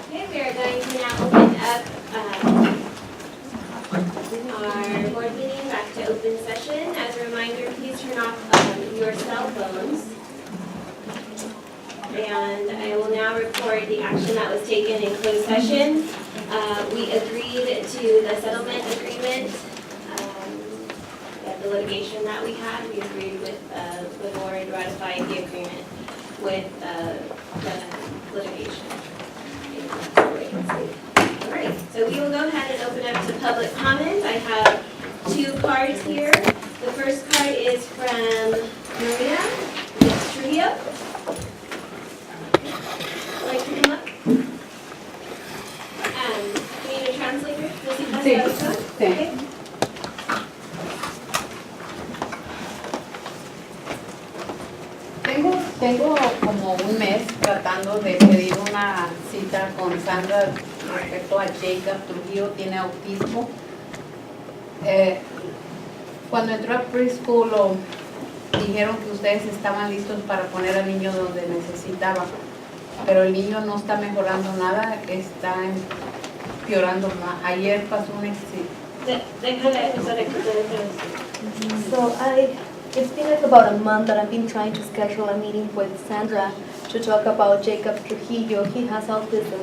Okay, we are going to now open up our board meeting back to open session. As a reminder, please turn off your cell phones. And I will now report the action that was taken in closed session. We agreed to the settlement agreement, the litigation that we had. We agreed with the board ratifying the agreement with the litigation. All right, so we will go ahead and open up to public comment. I have two cards here. The first card is from Maria Trujillo. Like to come up? We need a translator. Does he pass Sí, that? sí. Okay. Tengo como un mes tratando de pedir una cita con Sandra respecto a Jacob Trujillo, tiene autismo. Cuando entró a preschool dijeron que ustedes estaban listos para poner al niño donde necesitaba, pero el niño no está mejorando nada, está empeorando más. Ayer pasó un accidente. So it's been like about a month that I've been trying to schedule a meeting with Sandra to talk about Jacob Trujillo. He has autism,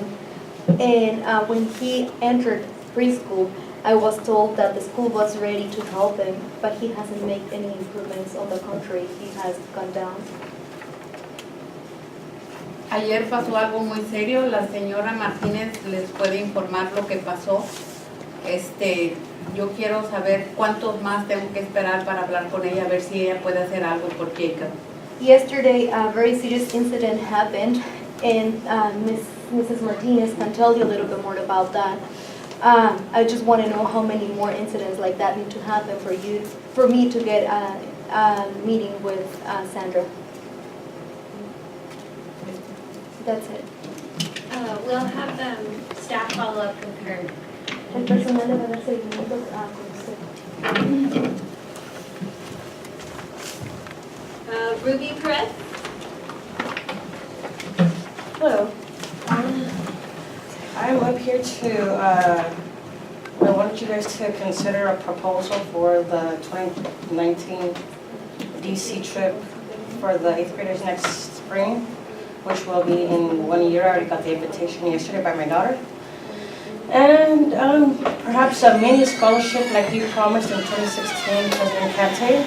and when he entered preschool, I was told that the school was ready to help him, but he hasn't made any improvements. On the contrary, he has gone down. Ayer pasó algo muy serio, la señora Martínez les puede informar lo que pasó. Yo quiero saber cuántos más tengo que esperar para hablar con ella, a ver si ella puede hacer algo por Jacob. Yesterday, a very serious incident happened, and Mrs. Martinez can tell you a little bit more about that. I just want to know how many more incidents like that need to happen for me to get a meeting with Sandra. That's it. We'll have staff follow up with her. El personal le va a dar seguimiento a usted. Ruby Perez. Hello. I'm up here I wanted you guys to consider a proposal for the 2019 DC trip for the 8th graders next spring, which will be in 1 year. I already got the invitation yesterday by my daughter. And perhaps a mini scholarship like you promised in 2016, President Kante.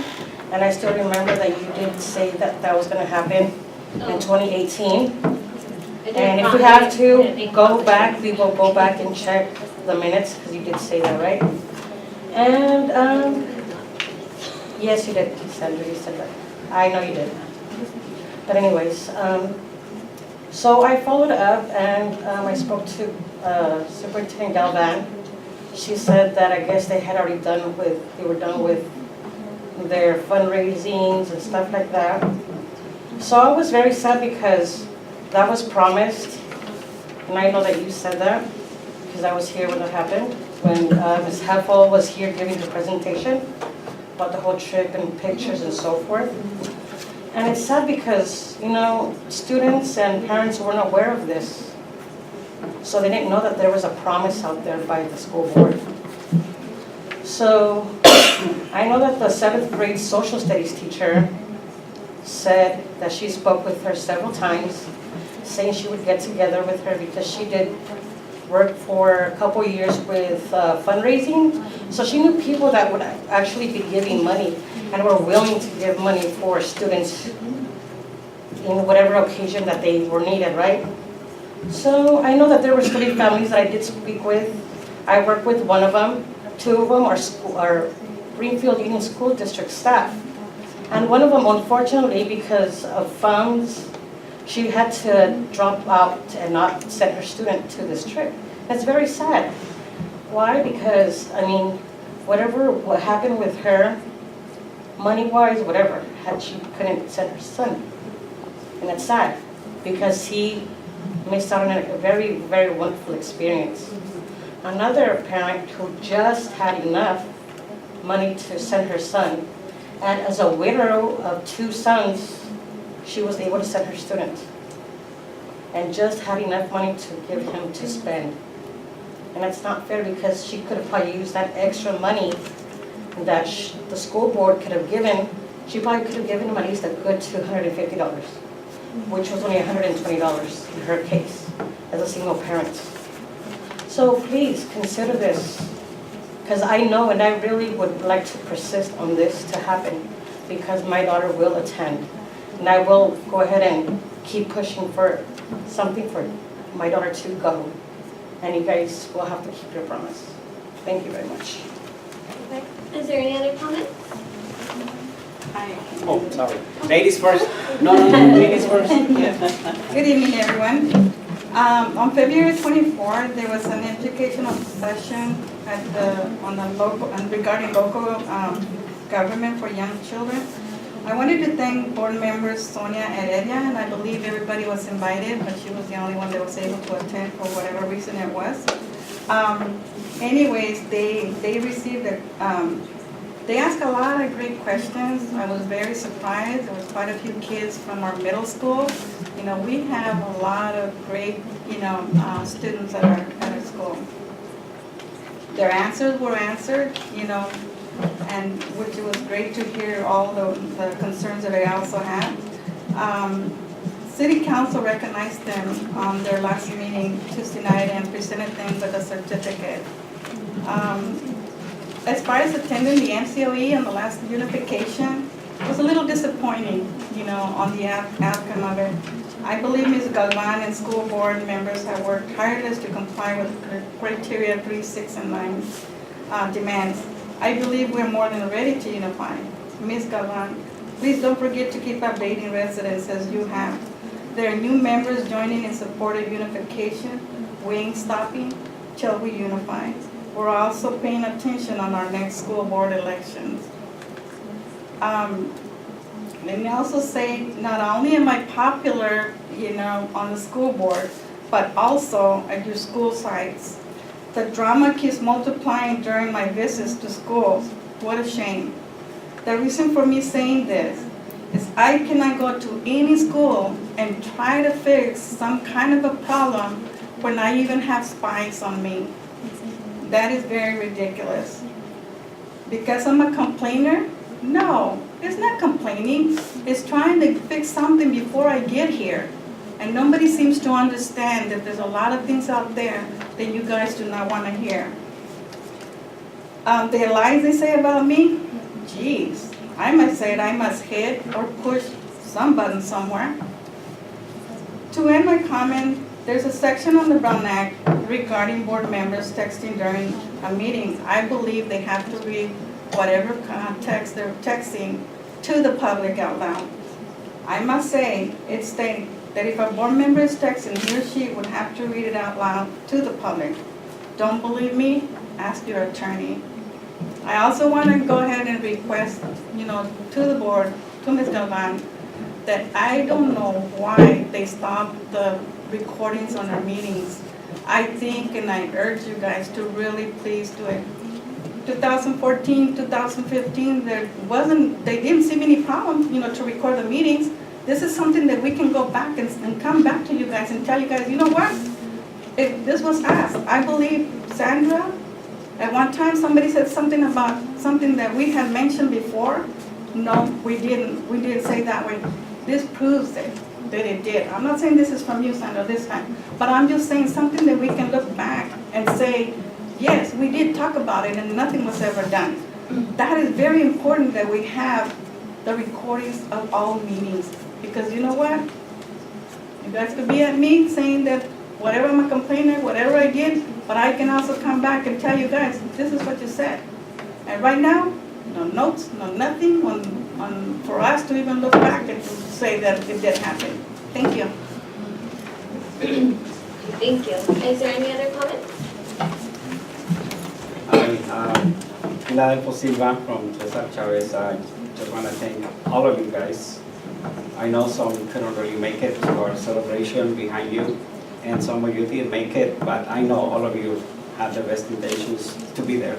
And I still remember that you did say that that was going to happen in 2018. And if we have to go back, we will go back and check the minutes, because you did say that, right? And yes, you did, Sandra, you said that. I know you did. But anyways, so I followed up and I spoke to Superintendent Galvan. She said that I guess they were done with their fundraisings and stuff like that. So I was very sad because that was promised, and I know that you said that because I was here when it happened, when Ms. Heffel was here giving the presentation about the whole trip and pictures and so forth. And it's sad because, students and parents weren't aware of this. So they didn't know that there was a promise out there by the school board. So I know that the 7th grade social studies teacher said that she spoke with her several times, saying she would get together with her because she did work for a couple years with fundraising. So she knew people that would actually be giving money and were willing to give money for students in whatever occasion that they were needed, right? So I know that there were 3 families that I did speak with. I worked with one of them. 2 of them are Greenfield Union School District staff. And one of them, unfortunately, because of funds, she had to drop out and not send her student to this trip. That's very sad. Why? Because, what happened with her, money-wise, whatever, she couldn't send her son. And that's sad, because he missed out on a very, very wonderful experience. Another parent who just had enough money to send her son, and as a widow of 2 sons, she was able to send her student. and just had enough money to give him to spend. And it's not fair because she could have probably used that extra money that the school board could have given. She probably could have given him at least a good $250, which was only $120 in her case as a single parent. So please consider this, because I know and I really would like to persist on this to happen, because my daughter will attend. And I will go ahead and keep pushing for something for my daughter to go. And you guys will have to keep your promise. Thank you very much. Okay. Is there any other comments? Oh, sorry. Ladies first. No, ladies first. Good evening, everyone. On February 24th, there was an educational session regarding local government for young children. I wanted to thank board members Sonia and Edia, and I believe everybody was invited, but she was the only one that was able to attend for whatever reason it was. Anyways, they received they asked a lot of great questions. I was very surprised. There was quite a few kids from our middle school. You know, we have a lot of great, students at our school. Their answers were answered, and which it was great to hear all the concerns that they also had. City Council recognized them on their last meeting Tuesday night and presented them with a certificate. As far as attending the MCOE and the last unification, it was a little disappointing, on the outcome of it. I believe Ms. Galvan and school board members have worked tireless to comply with criteria 3, 6, and 9 demands. I believe we're more than ready to unify. Ms. Galvan, please don't forget to keep updating residents as you have. There are new members joining in support of unification, wing stopping, till we unify. We're also paying attention on our next school board elections. Let me also say, not only am I popular, on the school board, but also at your school sites. The drama keeps multiplying during my visits to schools. What a shame. The reason for me saying this is I cannot go to any school and try to fix some kind of a problem when I even have spies on me. That is very ridiculous. Because I'm a complainer? No, it's not complaining. It's trying to fix something before I get here. And nobody seems to understand that there's a lot of things out there that you guys do not want to hear. The lies they say about me, geez, I must say it, I must hit or push some button somewhere. To end my comment, there's a section on the Brown Act regarding board members texting during a meeting. I believe they have to read whatever text they're texting to the public out loud. I must say, it states that if a board member is texting, he or she would have to read it out loud to the public. Don't believe me? Ask your attorney. I also want to go ahead and request, to the board, to Ms. Galvan, that I don't know why they stopped the recordings on our meetings. I think, and I urge you guys to really please do it. 2014, 2015, they didn't see any problem, to record the meetings. This is something that we can go back and come back to you guys and tell you guys, you know what? If this was asked, I believe Sandra, at one time somebody said something about something that we had mentioned before. No, we didn't say that way. This proves it, that it did. I'm not saying this is from you, Sandra, this time, but I'm just saying something that we can look back and say, yes, we did talk about it and nothing was ever done. That is very important that we have the recordings of all meetings. Because you know what? You guys could be at me saying that whatever I'm a complainer, whatever I did, but I can also come back and tell you guys, this is what you said. And right now, no notes, no nothing for us to even look back and to say that it did happen. Thank you. Thank you. Is there any other comments? Pilar Silva from Cesar Chavez. I just want to thank all of you guys. I know some couldn't really make it to our celebration behind you, and some of you did make it, but I know all of you had the best intentions to be there.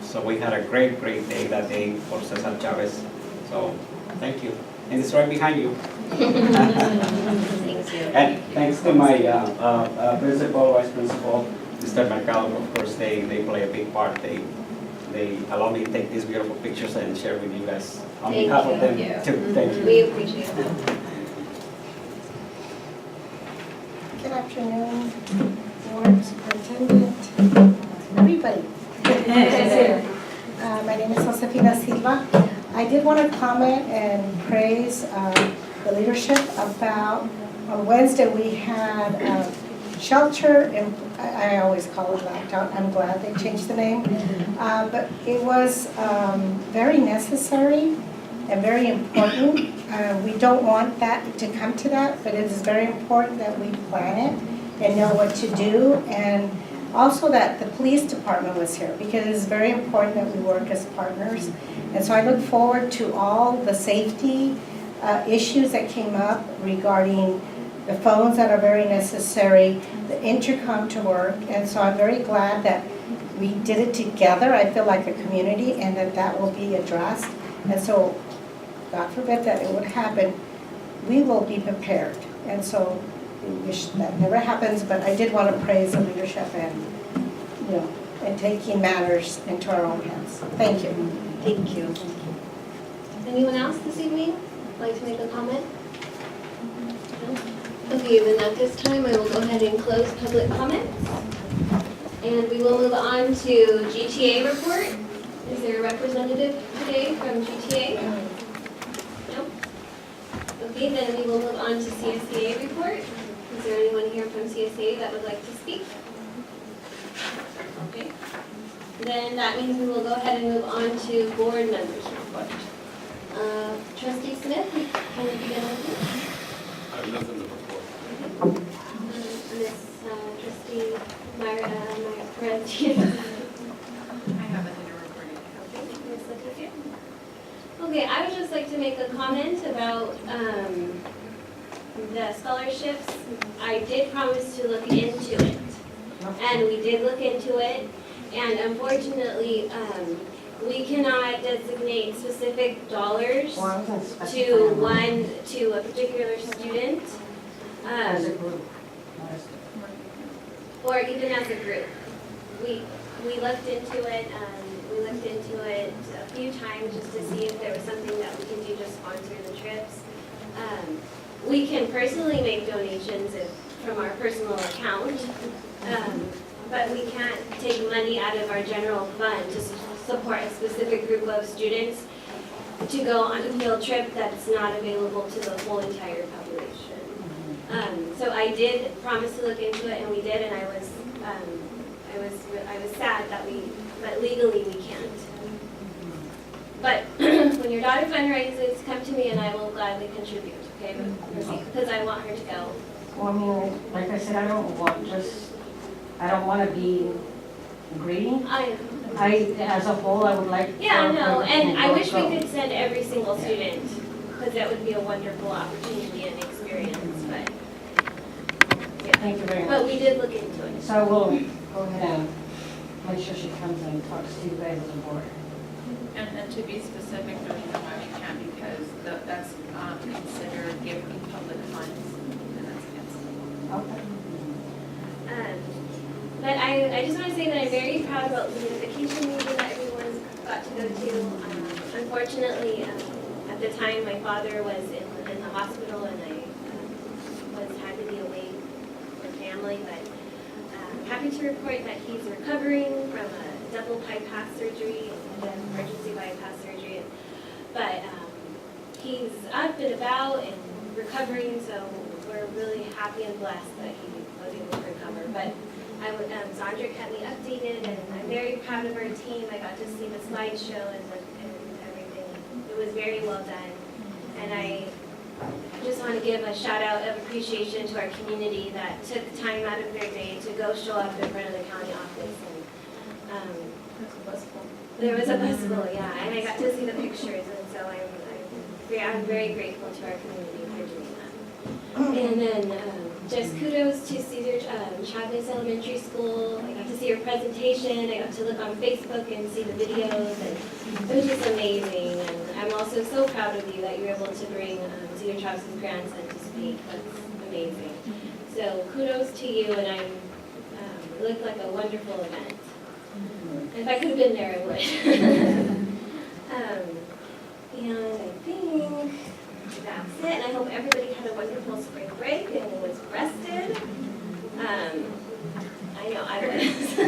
So we had a great day that day for Cesar Chavez. So thank you. And it's right behind you. Thank And thanks to my principal, vice principal, Mr. Mercado, of course, they play a big part. They allow me to take these beautiful pictures and share with you guys. On Thank behalf of them you. too, thank you. We appreciate that. Good afternoon, Board, Superintendent, everybody. My name is Josefina Silva. I did want to comment and praise the leadership about, on Wednesday we had shelter, and I always call it lockdown. I'm glad they changed the name. But it was very necessary and very important. We don't want that to come to that, but it is very important that we plan it and know what to do. And also that the police department was here, because it is very important that we work as partners. And so I look forward to all the safety issues that came up regarding the phones that are very necessary, the intercom to work. And so I'm very glad that we did it together. I feel like a community, and that will be addressed. And so, God forbid that it would happen, we will be prepared. And so we wish that never happens, but I did want to praise the leadership and, and taking matters into our own hands. Thank you. Thank you. Anyone else this evening like to make a comment? No? Okay, then at this time, I will go ahead and close public comments. And we will move on to GTA report. Is there a representative today from GTA? No? Okay, then we will move on to CSEA report. Is there anyone here from CSEA that would like to speak? Okay. Then that means we will go ahead and move on to board members' report. Trustee Smith, can you begin with you? I have nothing to report. Miss Trustee Myra Perez. I have nothing to report. Okay, Miss Leticia. Okay, I would just like to make a comment about the scholarships. I did promise to look into it, and we did look into it, and unfortunately, we cannot designate specific dollars to a particular student, or even as a group. We looked into it. We looked into it a few times just to see if there was something that we can do to sponsor the trips. We can personally make donations from our personal account, but we can't take money out of our general fund to support a specific group of students to go on a field trip that's not available to the whole entire population. So I did promise to look into it, and we did, and I was sad that but legally we can't. But when your daughter fundraises, come to me and I will gladly contribute, okay? Because I want her to go. Well, I mean, like I said, I don't want to be greedy. As a whole, I would like. Yeah, no, and I wish we could send every single student, because that would be a wonderful opportunity and experience, but. Yeah. Thank you very much. But we did look into it. So we'll go ahead and make sure she comes and talks to you guys as a board. And to be specific, the reason why we can't, because that's considered giving public funds, and that's against the law. Okay. But I just want to say that I'm very proud about the unification meeting that everyone's got to go to. Unfortunately, at the time, my father was in the hospital, and I had to be away from family. But I'm happy to report that he's recovering from a double bypass surgery, an emergency bypass surgery. But he's up and about and recovering, so we're really happy and blessed that he was able to recover. But Sandra kept me updated, and I'm very proud of our team. I got to see the slideshow and everything. It was very well done. And I just want to give a shout out of appreciation to our community that took time out of their day to go show up in front of the county office. And there was a bus full, yeah. And I got to see the pictures, and so I'm very grateful to our community for doing that. And then just kudos to Cesar Chavez Elementary School. I got to see her presentation. I got to look on Facebook and see the videos, and it was just amazing. And I'm also so proud of you that you were able to bring Cesar Chavez's grandson to speak. I'm amazing. So kudos to you, and it looked like a wonderful event. If I could have been there, I would. And I think that's it. And I hope everybody had a wonderful spring break and was rested. I know I was.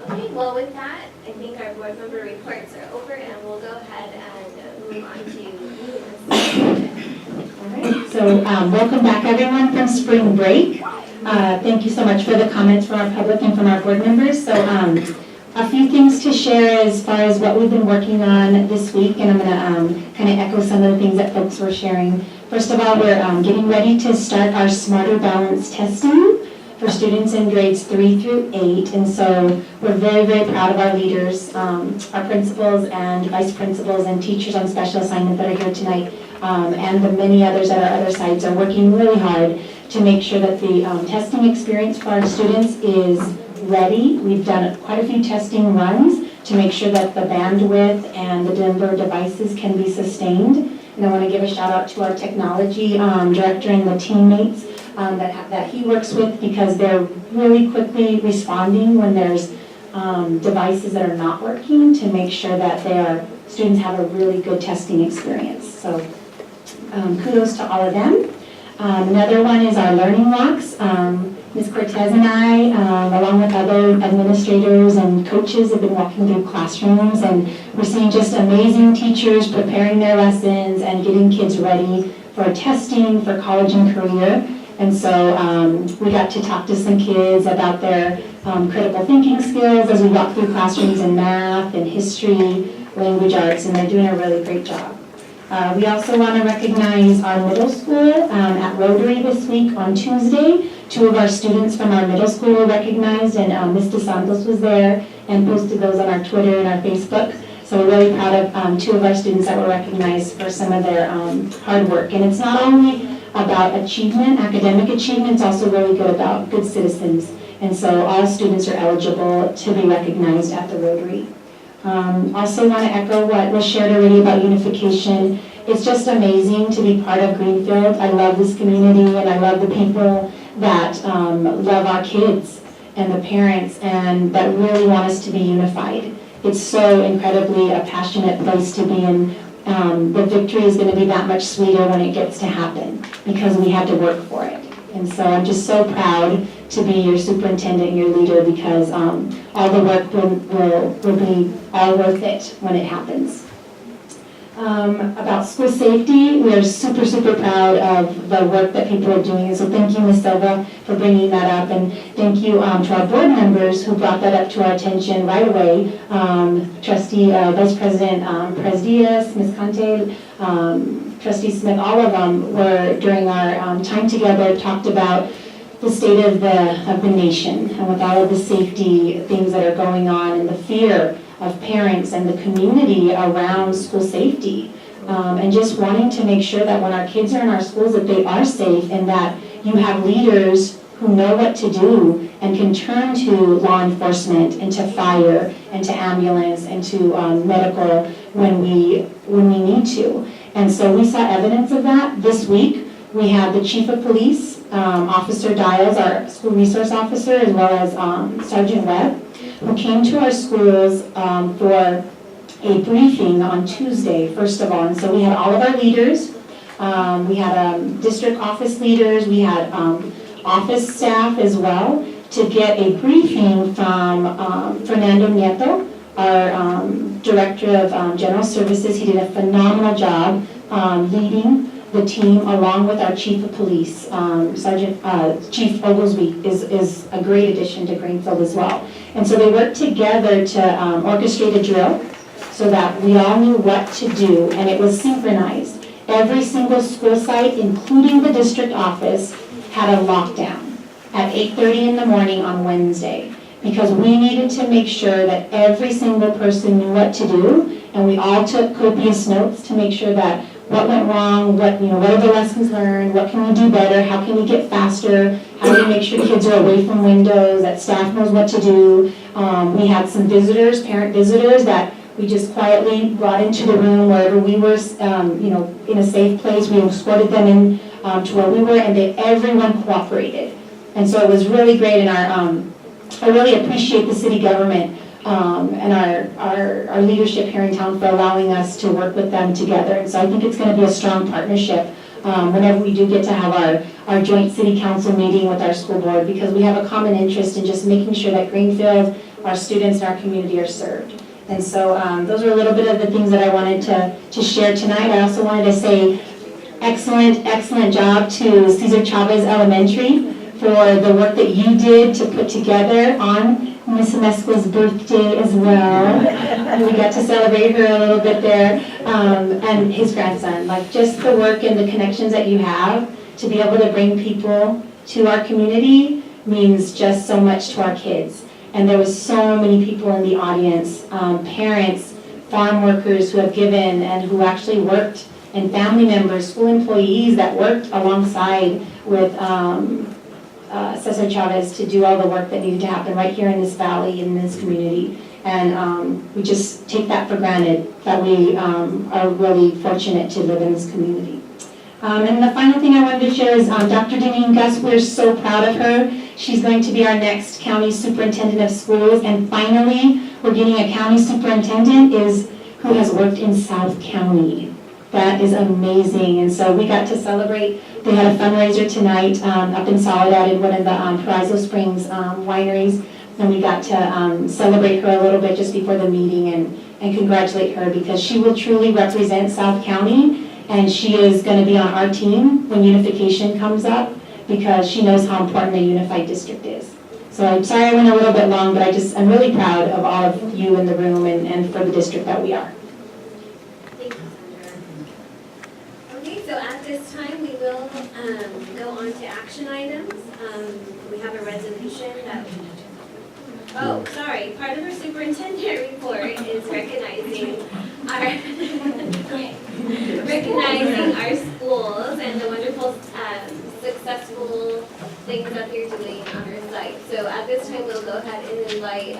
Okay, well with that, I think our board member reports are over, and we'll go ahead and move on to All right, so welcome back everyone from spring break. Thank you so much for the comments from our public and from our board members. So a few things to share as far as what we've been working on this week, and I'm going to kind of echo some of the things that folks were sharing. First of all, we're getting ready to start our Smarter Balance testing for students in grades 3 through 8, and so we're very, very proud of our leaders, our principals and vice principals and teachers on special assignment that are here tonight, and the many others at our other sites are working really hard to make sure that the testing experience for our students is ready. We've done quite a few testing runs to make sure that the bandwidth and the number of devices can be sustained. And I want to give a shout out to our technology director and the teammates that he works with, because they're really quickly responding when there's devices that are not working to make sure that their students have a really good testing experience. So kudos to all of them. Another one is our learning walks. Ms. Cortez and I, along with other administrators and coaches, have been walking through classrooms, and we're seeing just amazing teachers preparing their lessons and getting kids ready for testing, for college and career. And so we got to talk to some kids about their critical thinking skills as we walk through classrooms in math and history, language arts, and they're doing a really great job. We also want to recognize our middle school at Rotary this week on Tuesday. 2 of our students from our middle school were recognized, and Ms. DeSantos was there and posted those on our Twitter and our Facebook. So we're really proud of 2 of our students that were recognized for some of their hard work. And it's not only about achievement, academic achievement, it's also really good about good citizens. And so all students are eligible to be recognized at the Rotary. Also want to echo what was shared already about unification. It's just amazing to be part of Greenfield. I love this community, and I love the people that love our kids and the parents, and that really want us to be unified. It's so incredibly a passionate place to be in. The victory is going to be that much sweeter when it gets to happen, because we had to work for it. And so I'm just so proud to be your superintendent and your leader, because all the work will be all worth it when it happens. About school safety, we're super, super proud of the work that people are doing. And so thank you, Ms. Silva, for bringing that up. And thank you to our board members who brought that up to our attention right away. Trustee, Vice President Perez Diaz, Ms. Conte, Trustee Smith, all of them were, during our time together, talked about the state of the nation, and with all of the safety things that are going on, and the fear of parents and the community around school safety, and just wanting to make sure that when our kids are in our schools that they are safe, and that you have leaders who know what to do and can turn to law enforcement and to fire and to ambulance and to medical when we need to. And so we saw evidence of that this week. We had the Chief of Police, Officer Dials, our school resource officer, as well as Sergeant Webb, who came to our schools for a briefing on Tuesday, first of all. And so we had all of our leaders, we had district office leaders, we had office staff as well, to get a briefing from Fernando Nieto, our Director of General Services. He did a phenomenal job leading the team, along with our Chief of Police. Chief Oglesby is a great addition to Greenfield as well. And so they worked together to orchestrate a drill so that we all knew what to do, and it was synchronized. Every single school site, including the district office, had a lockdown at 8:30 in the morning on Wednesday, because we needed to make sure that every single person knew what to do, and we all took copious notes to make sure that what went wrong, what are the lessons learned, what can we do better, how can we get faster, how do we make sure kids are away from windows, that staff knows what to do. We had some visitors, parent visitors, that We just quietly brought into the room wherever we were, in a safe place. We escorted them in to where we were, and everyone cooperated. And so it was really great, and I really appreciate the city government and our leadership here in town for allowing us to work with them together. And so I think it's going to be a strong partnership whenever we do get to have our joint city council meeting with our school board, because we have a common interest in just making sure that Greenfield, our students, and our community are served. And so those are a little bit of the things that I wanted to share tonight. I also wanted to say excellent job to Cesar Chavez Elementary for the work that you did to put together on Miss Mescla's birthday as well. And we got to celebrate her a little bit there, and his grandson. Like, just the work and the connections that you have to be able to bring people to our community means just so much to our kids. And there was so many people in the audience, parents, farm workers who have given and who actually worked, and family members, school employees that worked alongside with Cesar Chavez to do all the work that needed to happen right here in this valley, in this community. And we just take that for granted, that we are really fortunate to live in this community. And the final thing I wanted to share is Dr. Deneen Gus. We're so proud of her. She's going to be our next county superintendent of schools, and finally, we're getting a county superintendent who has worked in South County. That is amazing, and so we got to celebrate. They had a fundraiser tonight up in Soledad in one of the Paraiso Springs wineries, and we got to celebrate her a little bit just before the meeting and congratulate her, because she will truly represent South County, and she is going to be on our team when unification comes up, because she knows how important a unified district is. So I'm sorry I went a little bit long, but I'm really proud of all of you in the room and for the district that we are. Thank you, Sandra. Okay, so at this time, we will go on to action items. We have a resolution that part of our superintendent report is recognizing our schools and the wonderful successful things that they're doing on our site. So at this time, we'll go ahead and invite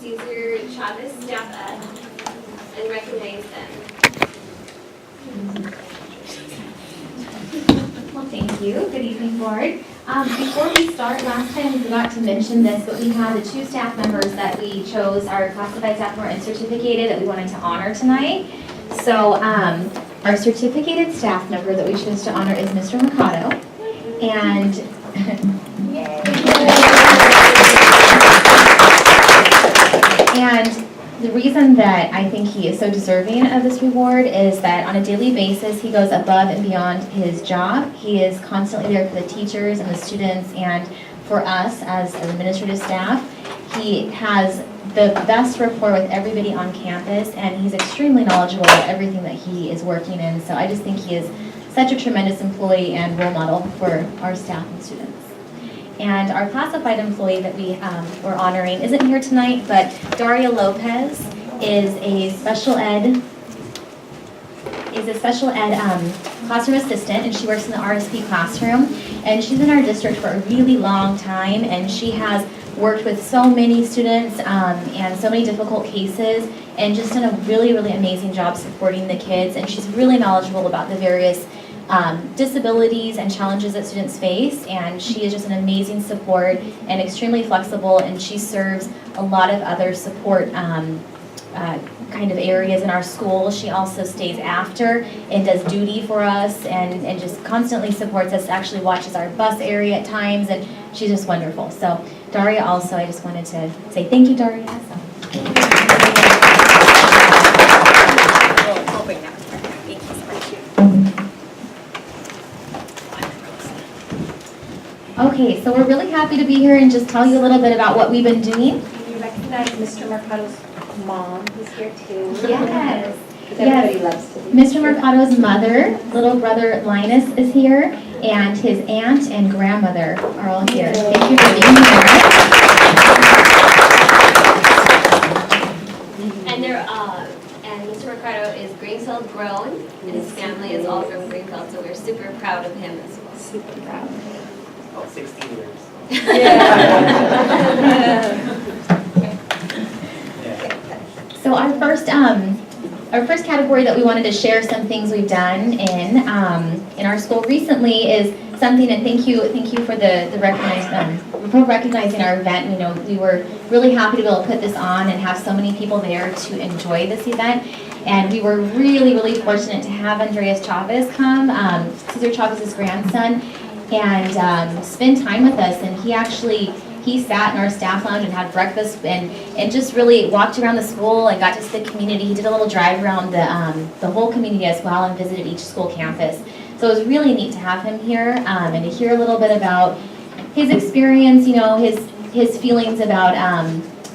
Cesar Chavez staff up and recognize them. Well, thank you. Good evening, board. Before we start, last time we forgot to mention this, but we had the 2 staff members that we chose, our classified staff member and certificated, that we wanted to honor tonight. So our certificated staff member that we chose to honor is Mr. Mercado. And and the reason that I think he is so deserving of this reward is that on a daily basis, he goes above and beyond his job. He is constantly there for the teachers and the students and for us as administrative staff. He has the best rapport with everybody on campus, and he's extremely knowledgeable about everything that he is working in. So I just think he is such a tremendous employee and role model for our staff and students. And our classified employee that we were honoring isn't here tonight, but Daria Lopez is a special ed classroom assistant, and she works in the RSP classroom. And she's in our district for a really long time, and she has worked with so many students and so many difficult cases, and just done a really, really amazing job supporting the kids. And she's really knowledgeable about the various disabilities and challenges that students face, and she is just an amazing support and extremely flexible, and she serves a lot of other support kind of areas in our school. She also stays after and does duty for us and just constantly supports us, actually watches our bus area at times, and she's just wonderful. So Daria also, I just wanted to say thank you, Daria. Okay, so we're really happy to be here and just tell you a little bit about what we've been doing. You recognize Mr. Mercado's mom, who's here too? Yes. Everybody loves to be Mr. Mercado's mother, little brother Linus, is here, and his aunt and grandmother are all here. Thank you for being here. And and Mr. Mercado is Greenfield grown, and his family is all from Greenfield, so we're super proud of him as well. super proud. About 16 years. So our first first category that we wanted to share some things we've done in our school recently is something, and thank you for for recognizing our event. We know we were really happy to be able to put this on and have so many people there to enjoy this event. And we were really, really fortunate to have Andreas Chavez come, Cesar Chavez's grandson, and spend time with us. And he sat in our staff lounge and had breakfast and just really walked around the school and got to see the community. He did a little drive around the whole community as well and visited each school campus. So it was really neat to have him here and to hear a little bit about his experience, his feelings about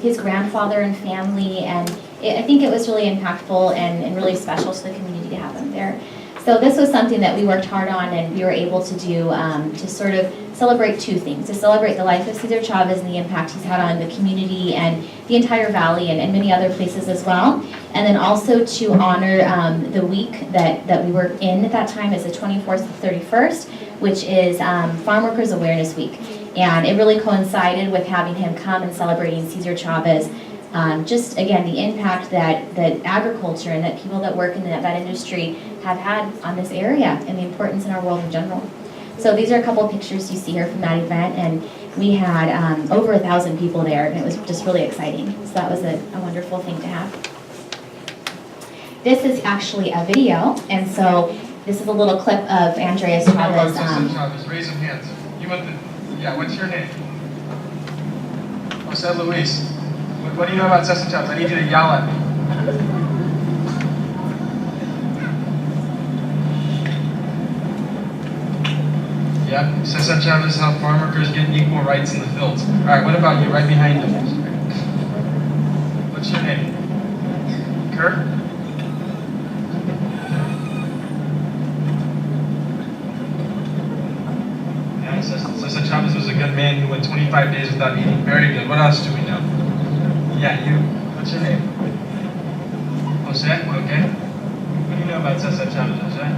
his grandfather and family. And I think it was really impactful and really special to the community to have him there. So this was something that we worked hard on and we were able to do to sort of celebrate two things. To celebrate the life of Cesar Chavez and the impact he's had on the community and the entire valley and many other places as well. And then also to honor the week that we were in at that time is the 24th to 31st, which is Farmworkers Awareness Week. And it really coincided with having him come and celebrating Cesar Chavez. Just again, the impact that agriculture and that people that work in that industry have had on this area and the importance in our world in general. So these are a couple of pictures you see here from that event, and we had over 1,000 people there, and it was just really exciting. So that was a wonderful thing to have. This is actually a video, and so this is a little clip of Andreas Chavez. Chavez, raise your hands. What's your name? Jose Luis. What do you know about Cesar Chavez? I need you to yell at me. Yep, Cesar Chavez helped farm workers get equal rights in the fields. All right, what about you? Right behind you. What's your name? Kurt? Yeah, Cesar Chavez was a good man who went 25 days without eating. Very good. What else do we know? Yeah, you. What's your name? Jose? Okay. What do you know about Cesar Chavez, Jose?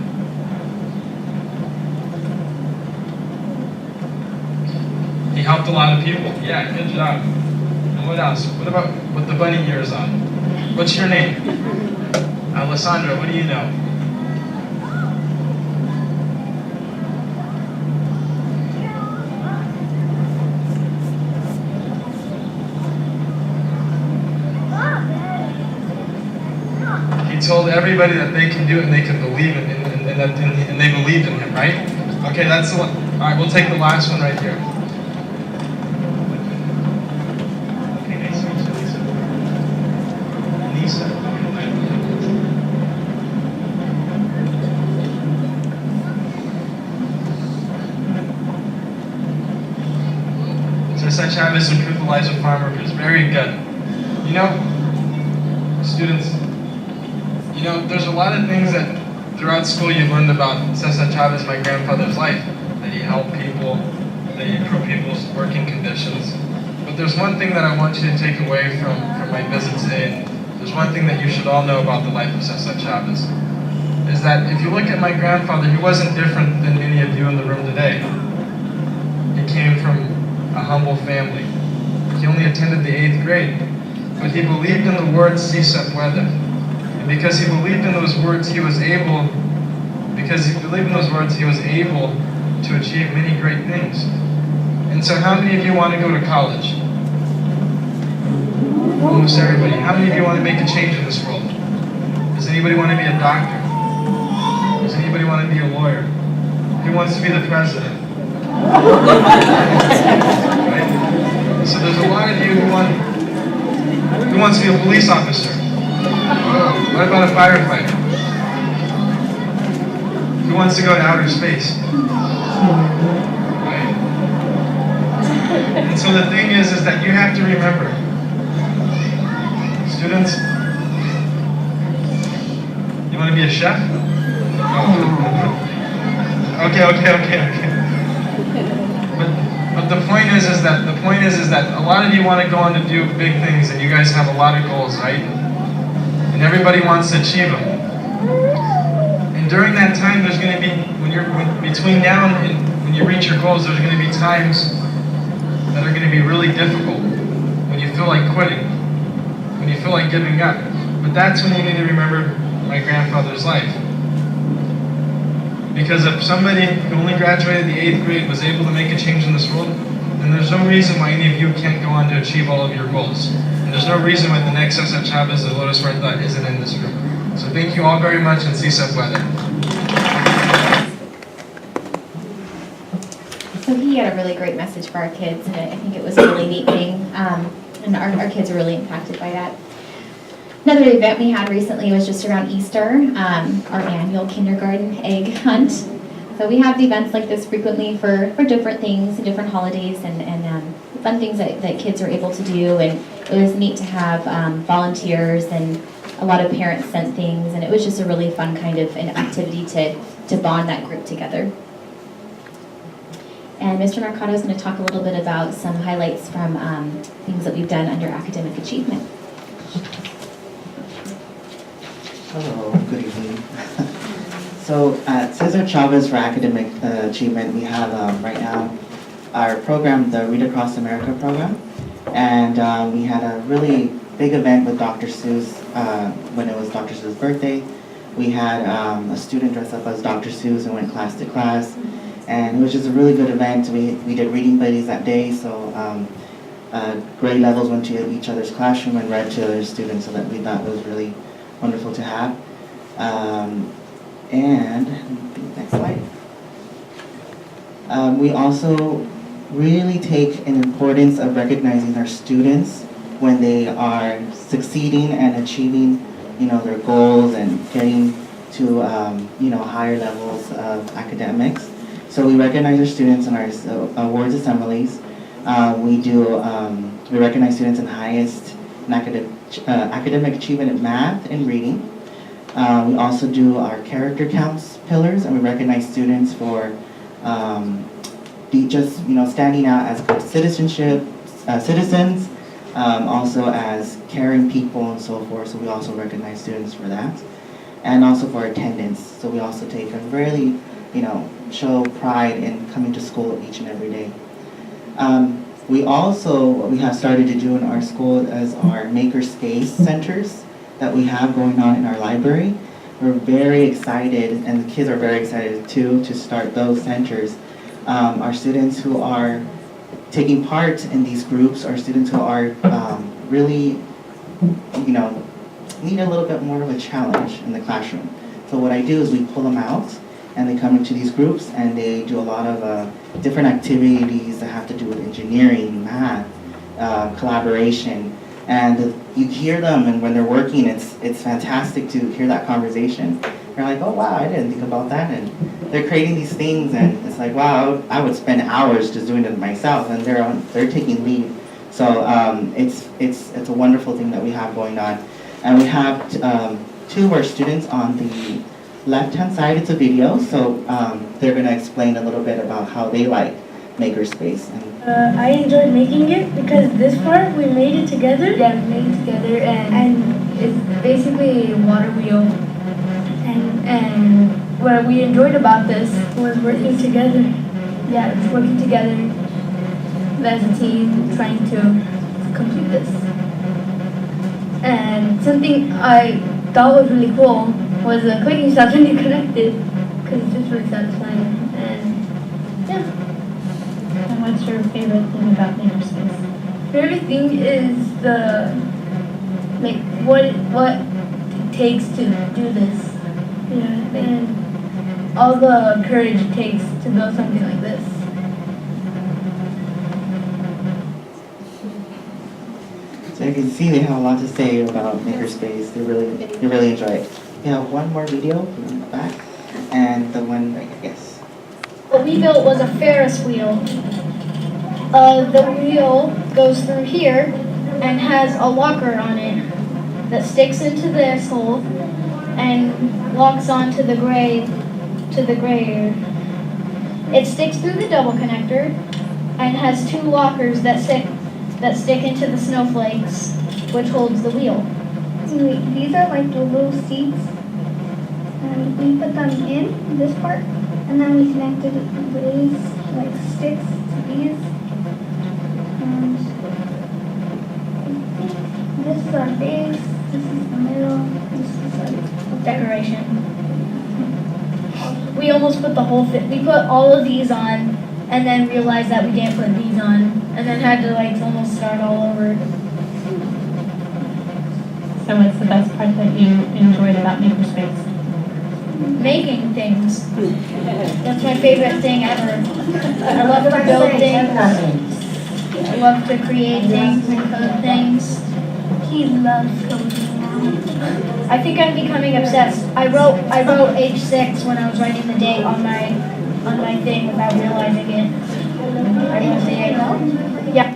He helped a lot of people. Yeah, good job. And what else? What about with the bunny ears on? What's your name? Alessandro, what do you know? He told everybody that they can do it and they can believe it and they believed in him, right? Okay, that's the one. All right, we'll take the last one right here. Okay, nice to meet you, Lisa. Lisa. Cesar Chavez improved the lives of farm workers. Very good. You know, students, you know, there's a lot of things that throughout school you learned about Cesar Chavez, my grandfather's life, that he helped people, that he improved people's working conditions. But there's one thing that I want you to take away from my visit today, and there's one thing that you should all know about the life of Cesar Chavez, is that if you look at my grandfather, he wasn't different than many of you in the room today. He came from a humble family. He only attended the 8th grade, but he believed in the word "si se puede." And because he believed in those words, he was able to achieve many great things. And so how many of you want to go to college? Almost everybody. How many of you want to make a change in this world? Does anybody want to be a doctor? Does anybody want to be a lawyer? Who wants to be the president? Right? So there's a lot of you who wants to be a police officer. What about a firefighter? Who wants to go to outer space? Right? And so the thing is that you have to remember, students, you want to be a chef? Okay. But the point is that a lot of you want to go on to do big things, and you guys have a lot of goals, right? And everybody wants to achieve them. And during that time, there's going to be, between now and when you reach your goals, there's going to be times that are going to be really difficult. When you feel like quitting, when you feel like giving up. But that's when you need to remember my grandfather's life. Because if somebody who only graduated the 8th grade was able to make a change in this world, then there's no reason why any of you can't go on to achieve all of your goals. And there's no reason why the next Cesar Chavez or Lourdes Huerta isn't in this room. So thank you all very much, and see some weather. So he had a really great message for our kids, and I think it was a really neat thing, and our kids were really impacted by that. Another event we had recently was just around Easter, our annual kindergarten egg hunt. So we have events like this frequently for different things and different holidays and fun things that kids are able to do. And it was neat to have volunteers, and a lot of parents sent things, and it was just a really fun kind of an activity to bond that group together. And Mr. Mercado is going to talk a little bit about some highlights from things that we've done under academic achievement. Hello, good evening. So at Cesar Chavez for Academic Achievement, we have right now our program, the Read Across America program. And we had a really big event with Dr. Seuss when it was Dr. Seuss' birthday. We had a student dress up as Dr. Seuss and went class to class. And it was just a really good event. We did reading buddies that day, so grade levels went to each other's classroom and read to other students, so that we thought it was really wonderful to have. And next slide. We also really take an importance of recognizing our students when they are succeeding and achieving, their goals and getting to, higher levels of academics. So we recognize our students in our awards assemblies. We recognize students in highest in academic achievement in math and reading. We also do our character counts pillars, and we recognize students for standing out as good citizens, also as caring people and so forth. So we also recognize students for that, and also for attendance. So we also take a really, show pride in coming to school each and every day. What we have started to do in our school is our makerspace centers that we have going on in our library. We're very excited, and the kids are very excited too, to start those centers. Our students who are taking part in these groups are students who are really, need a little bit more of a challenge in the classroom. So what I do is we pull them out, and they come into these groups, and they do a lot of different activities that have to do with engineering, math, collaboration. And you hear them, and when they're working, it's fantastic to hear that conversation. You're like, oh wow, I didn't think about that. And they're creating these things, and it's like, wow, I would spend hours just doing it myself, and they're taking lead. So it's a wonderful thing that we have going on. And we have two of our students on the left-hand side. It's a video, so they're going to explain a little bit about how they like Makerspace. I enjoyed making it because this part we made it together. Yeah, we made it together, and it's basically a water wheel. And what we enjoyed about this Was working together. yeah, it's working together as a team, trying to complete this. And something I thought was really cool was clicking stuff when you connected, because it's just really satisfying. And yeah. And what's your favorite thing about Makerspace? Favorite thing is what it takes to do this. Yeah, And all the courage it takes to build something like this. So you can see they have a lot to say about Makerspace. They really enjoy it. We have one more video in the back, and the one right here, yes. What we built was a Ferris wheel. The wheel goes through here and has a locker on it that sticks into this hole and locks onto the gray area. It sticks through the double connector and has two lockers that stick into the snowflakes, which holds the wheel. These are like the little seats, and we put them in this part, and then we connected these like sticks to these. And I think this is our base, this is the middle, celebration. We almost put the whole we put all of these on and then realized that we didn't put these on and then had to like almost start all over. So what's the best part that you enjoyed about Makerspace? Making things. That's my favorite thing ever. I love to build things. I love to create things and code things. He loves coding now. I think I'm becoming obsessed. I wrote age 6 when I was writing the date on my thing without realizing it. I didn't say it. Yeah.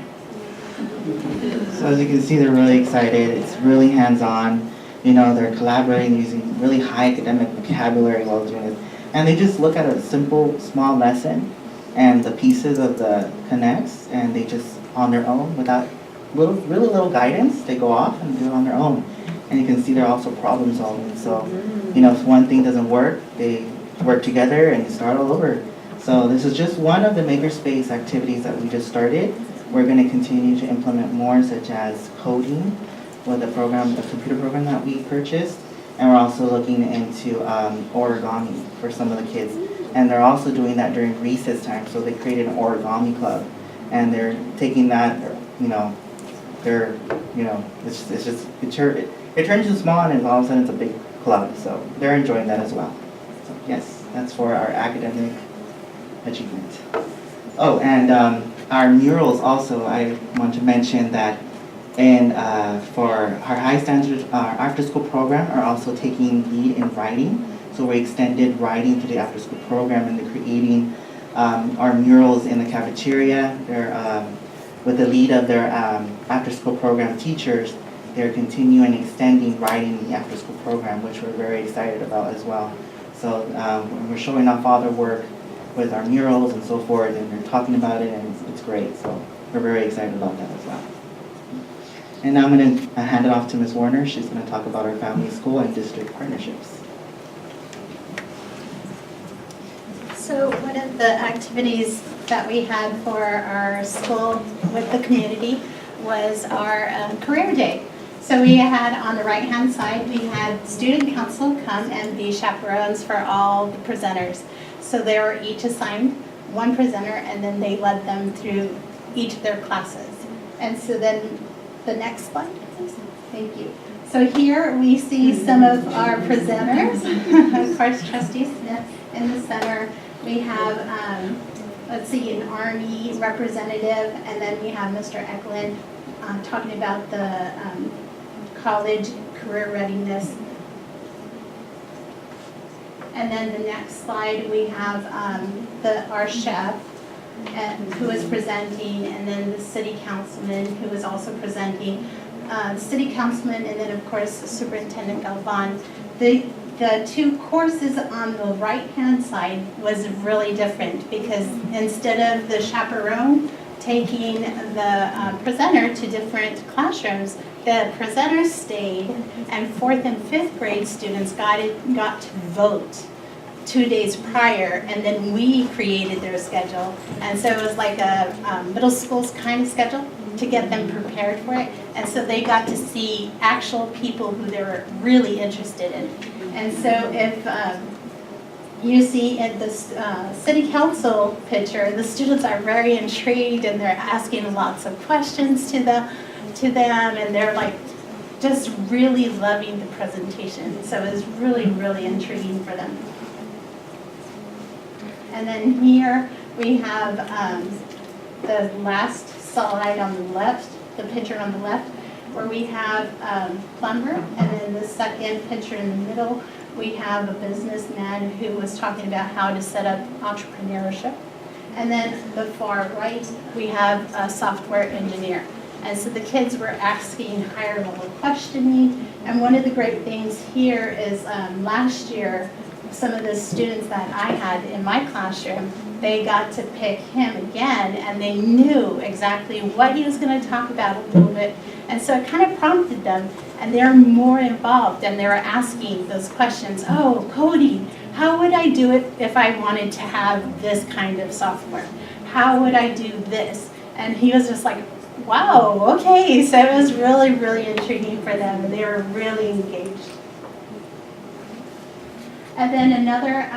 So as you can see, they're really excited. It's really hands-on. You know, they're collaborating using really high academic vocabulary while doing it. And they just look at a simple, small lesson and the pieces of the connects, and they just, on their own, without really little guidance, they go off and do it on their own. And you can see they're also problem solving. So, you know, if one thing doesn't work, they work together and start all over. So this is just one of the Makerspace activities that we just started. We're going to continue to implement more, such as coding with the computer program that we purchased. And we're also looking into origami for some of the kids. And they're also doing that during recess time. So they created an origami club. And they're taking that, you know, it turns into small and all of a sudden it's a big club. So they're enjoying that as well. So yes, that's for our academic achievement. Oh, and our murals also, I want to mention that for our high standards, our after school program are also taking lead in writing. So we extended writing to the after school program and they're creating our murals in the cafeteria. They're with the lead of their after school program teachers, they're continuing extending writing in the after school program, which we're very excited about as well. So we're showing off all their work with our murals and so forth, and they're talking about it, and it's great. So we're very excited about that as well. And now I'm going to hand it off to Ms. Warner. She's going to talk about our family, school, and district partnerships. So one of the activities that we had for our school with the community was our career day. So we had on the right-hand side, we had student council come and be chaperones for all the presenters. So they were each assigned one presenter and then they led them through each of their classes. And so then the next slide, please. Thank you. So here we see some of our presenters. Of course, Trustee Smith in the center. We have, let's see, an Army representative, and then we have Mr. Eklund talking about the college career readiness. And then the next slide, we have our chef who is presenting, and then the city councilman who is also presenting. City councilman, and then of course Superintendent Galvan. The two courses on the right-hand side was really different because instead of the chaperone taking the presenter to different classrooms, the presenters stayed, and 4th and 5th grade students got to vote 2 days prior, and then we created their schedule. And so it was like a middle school's kind of schedule to get them prepared for it. And so they got to see actual people who they were really interested in. And so if you see at the city council picture, the students are very intrigued and they're asking lots of questions to them, and they're like just really loving the presentation. So it was really, really intriguing for them. And then here we have the last slide on the left, the picture on the left, where we have plumber, and then the second picture in the middle, we have a businessman who was talking about how to set up entrepreneurship. And then the far right, we have a software engineer. And so the kids were asking higher level questioning. And one of the great things here is last year, some of the students that I had in my classroom, they got to pick him again, and they knew exactly what he was going to talk about a little bit. And so it kind of prompted them, and they're more involved, and they were asking those questions. Oh, coding, how would I do it if I wanted to have this kind of software? How would I do this? And he was just like, wow, okay. So it was really, really intriguing for them, and they were really engaged. And then another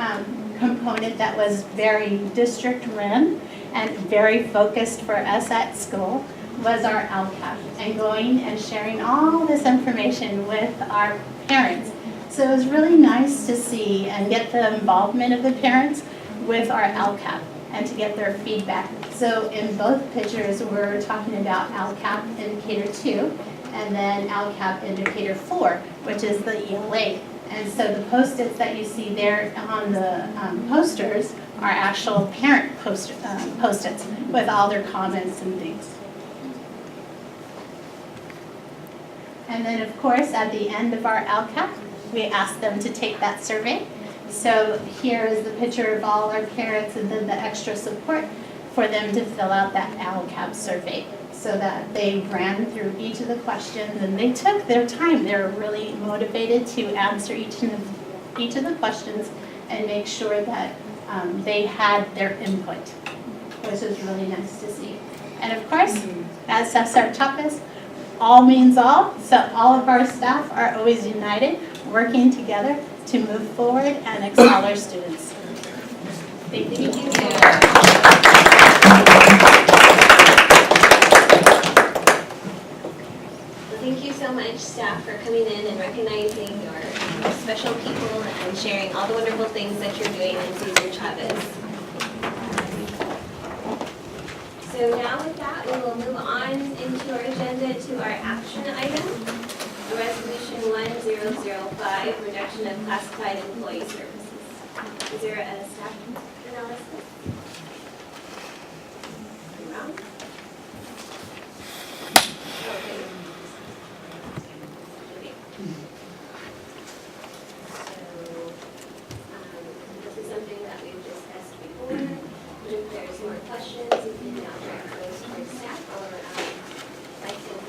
component that was very district-run and very focused for us at school was our LCAP, and going and sharing all this information with our parents. So it was really nice to see and get the involvement of the parents with our LCAP and to get their feedback. So in both pictures, we're talking about LCAP Indicator 2 and then LCAP Indicator 4, which is the ELA. And so the post-its that you see there on the posters are actual parent post-its with all their comments and things. And then, of course, at the end of our LCAP, we asked them to take that survey. So here is the picture of all our parents and then the extra support for them to fill out that LCAP survey so that they ran through each of the questions and they took their time. They were really motivated to answer each of the questions and make sure that they had their input, which was really nice to see. And of course, as Cesar taught us, all means all, so all of our staff are always united, working together to move forward and excel our students. Thank you. Thank you so much, staff, for coming in and recognizing your special people and sharing all the wonderful things that you're doing in Cesar Chavez. So now with that, we will move on into our agenda to our action item, Resolution 1005, reduction of classified employee services. Is there a staff analysis? Around? Okay. This is something that we've discussed before. If there's more questions, you can now direct those towards staff, or I can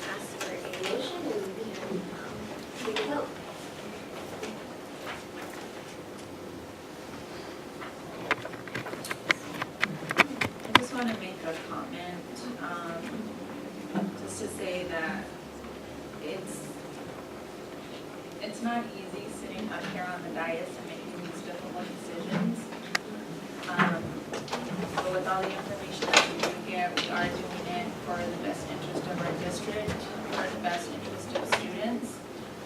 ask for a motion and we can take a vote. I just want to make a comment, just to say that it's not easy sitting up here on the dais and making these difficult decisions. But with all the information that we do get, we are doing it for the best interest of our district, for the best interest of students,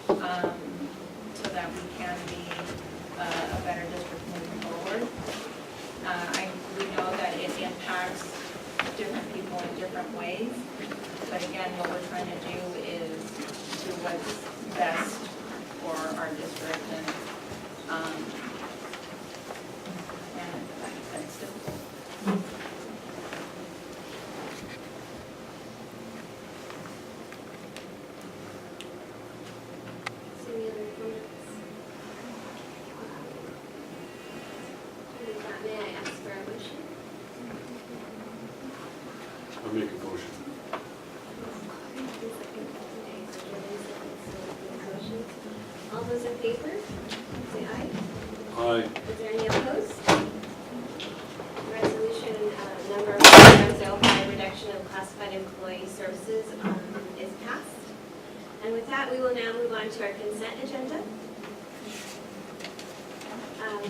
so that we can be a better district moving forward. We know that it impacts different people in different ways, but again, what we're trying to do is do what's best for our district, and that's difficult. Any other comments? With that, may I ask for a motion? I'll make a motion. All those in favor, say aye. Aye. Is there any opposed? Resolution number 1005, reduction of classified employee services is passed. And with that, we will now move on to our consent agenda.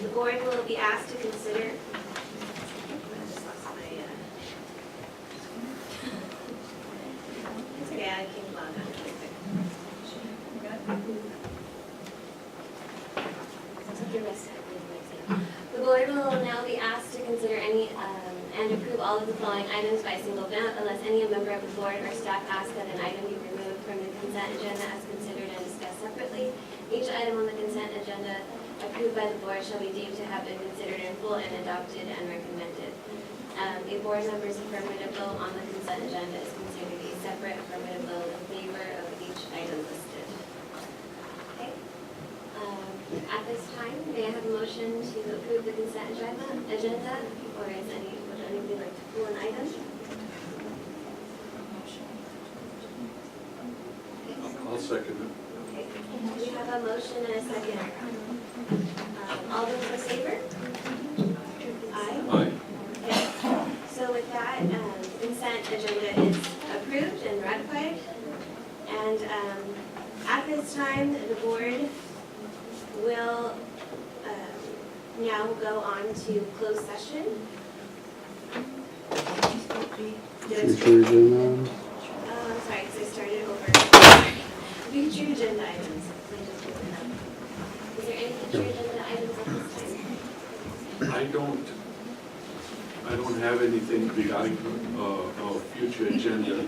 The board will be asked to consider. I just lost my. It's okay, I can log on really quick. The board will now be asked to consider any and approve all of the following items by single vote unless any member of the board or staff asks that an item be removed from the consent agenda as considered and discussed separately. Each item on the consent agenda approved by the board shall be deemed to have been considered in full and adopted and recommended. A board member's affirmative vote on the consent agenda is considered a separate affirmative vote in favor of each item listed. Okay. At this time, may I have a motion to approve the consent agenda, or would anybody like to pull an item? I'll second it. Okay. We have a motion and a second. All those in favor? Aye. Aye. Okay. So with that, consent agenda is approved and ratified. And at this time, the board will now go on to closed session. Future agenda. I'm sorry, because I started over. Future agenda items. Is there any future agenda items at this time? I don't have anything regarding our future agenda.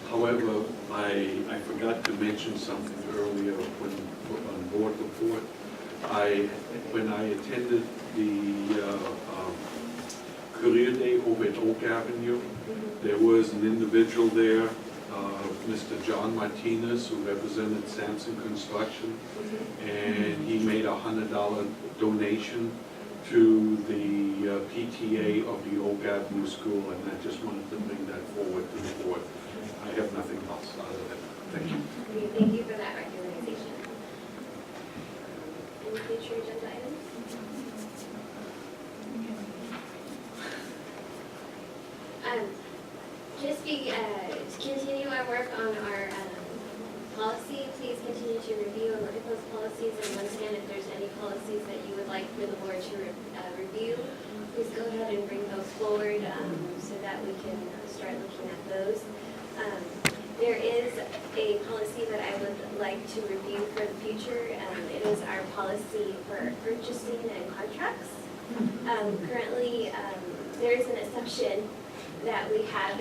However, I forgot to mention something earlier on board report. When I attended the career day over at Oak Avenue, there was an individual there, Mr. John Martinez, who represented Sampson Construction, and he made a $100 donation to the PTA of the Oak Avenue School, and I just wanted to bring that forward to the board. I have nothing else other than that. Thank you. Thank you for that recognition. Any future agenda items? Continue our work on our policy. Please continue to review and look at those policies. And once again, if there's any policies that you would like for the board to review, please go ahead and bring those forward so that we can start looking at those. There is a policy that I would like to review for the future. It is our policy for purchasing and contracts. Currently, there is an exception that we have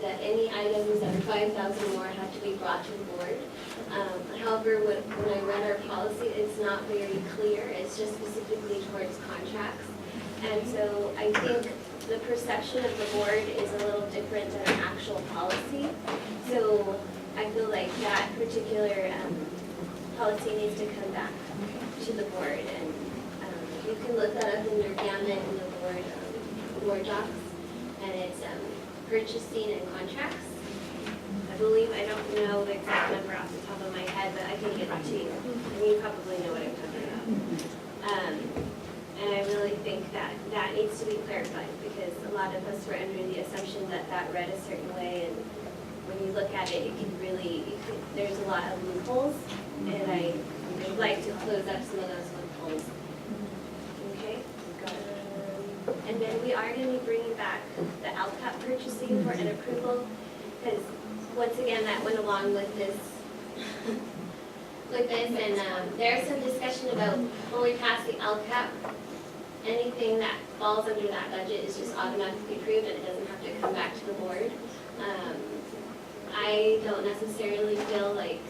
that any items that are 5,000 more have to be brought to the board. However, when I read our policy, it's not very clear. It's just specifically towards contracts. And so I think the perception of the board is a little different than our actual policy. So I feel like that particular policy needs to come back to the board. And you can look that up in your gamut in the board docs. And it's purchasing and contracts. I believe, I don't know the exact number off the top of my head, but I can give it to you. And you probably know what I'm talking about. And I really think that needs to be clarified because a lot of us were under the assumption that read a certain way, and when you look at it, there's a lot of loopholes, and I would like to close up some of those loopholes. Okay? And then we are going to be bringing back the LCAP purchasing for an approval, because once again, that went along with this. And there's some discussion about when we pass the LCAP, anything that falls under that budget is just automatically approved and it doesn't have to come back to the board. I don't necessarily feel like,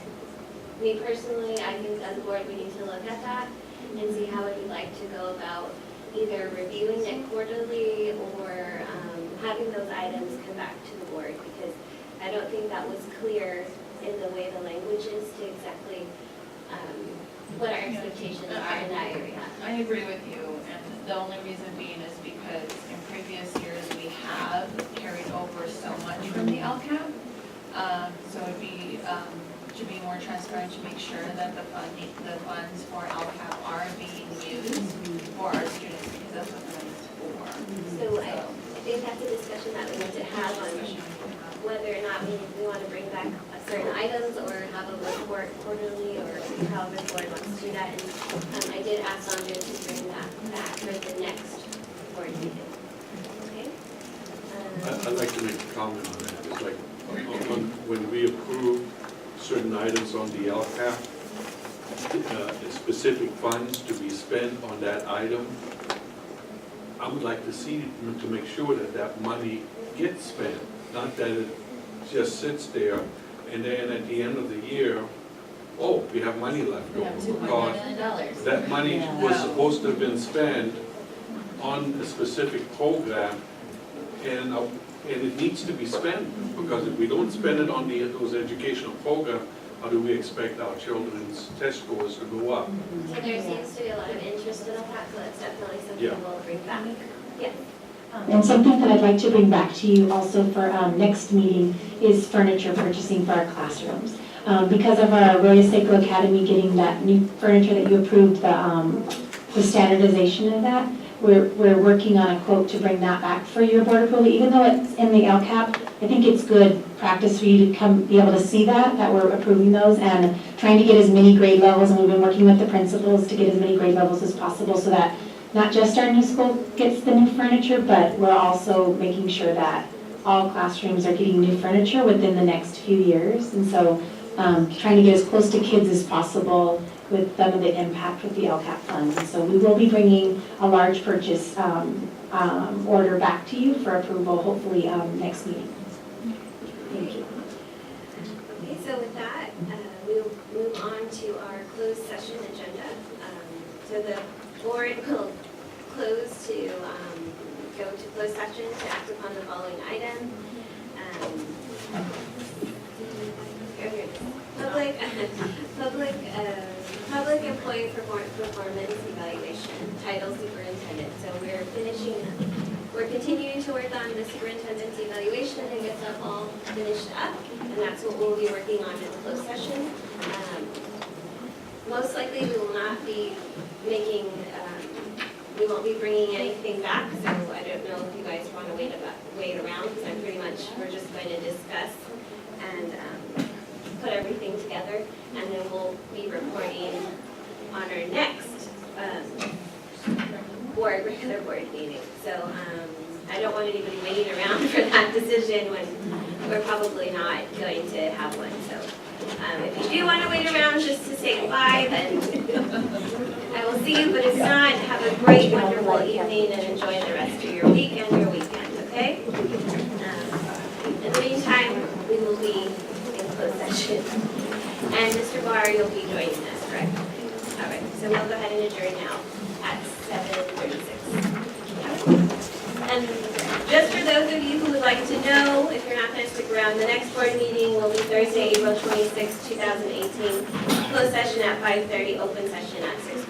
me personally, I think as a board we need to look at that and see how we would like to go about either reviewing it quarterly or having those items come back to the board, because I don't think that was clear in the way the language is to exactly what our expectations are in that area. I agree with you, and the only reason being is because in previous years we have carried over so much from the LCAP. So should be more transparent to make sure that the funds for LCAP are being used for our students, because that's what the money is for. So I think that's a discussion that we need to have on whether or not we want to bring back certain items or have a report quarterly or however the board wants to do that. And I did ask Andrea to bring that back for the next board meeting. Okay? I'd like to make a comment on that. It's like when we approve certain items on the LCAP, specific funds to be spent on that item, I would like to see to make sure that money gets spent, not that it just sits there and then at the end of the year, oh, we have money left over because that money was supposed to have been spent on a specific program, and it needs to be spent, because if we don't spend it on those educational programs, how do we expect our children's test scores to go up? So there seems to be a lot of interest in that, so that's definitely something we'll bring back. Yeah. And something that I'd like to bring back to you also for next meeting is furniture purchasing for our classrooms. Because of our Arroyo Seco Academy getting that new furniture that you approved, the standardization of that, we're working on a quote to bring that back for your board approval. Even though it's in the LCAP, I think it's good practice for you to be able to see that we're approving those and trying to get as many grade levels, and we've been working with the principals to get as many grade levels as possible so that not just our new school gets the new furniture, but we're also making sure that all classrooms are getting new furniture within the next few years. And so trying to get as close to kids as possible with some of the impact with the LCAP funds. And so we will be bringing a large purchase order back to you for approval, hopefully next meeting. Thank you. Okay, so with that, we'll move on to our closed session agenda. So the board will close to go to closed session to act upon the following item. Public employee performance evaluation, title superintendent. So we're continuing to work on the superintendent's evaluation and get that all finished up, and that's what we'll be working on in the closed session. Most likely we will not be making, we won't be bringing anything back, so I don't know if you guys want to wait around, because I'm pretty much, we're just going to discuss and put everything together, and then we'll be reporting on our next regular board meeting. So I don't want anybody waiting around for that decision when we're probably not going to have one. So if you do want to wait around just to say goodbye, then I will see you, but if not, have a great, wonderful evening and enjoy the rest of your week and your weekend, okay? In the meantime, we will be in closed session. And Mr. Barr, you'll be joining us, correct? All right, so we'll go ahead and adjourn now at 7:36. And just for those of you who would like to know, if you're not going to stick around, the next board meeting will be Thursday, April 26, 2018. Closed session at 5:30, open session at 6:30.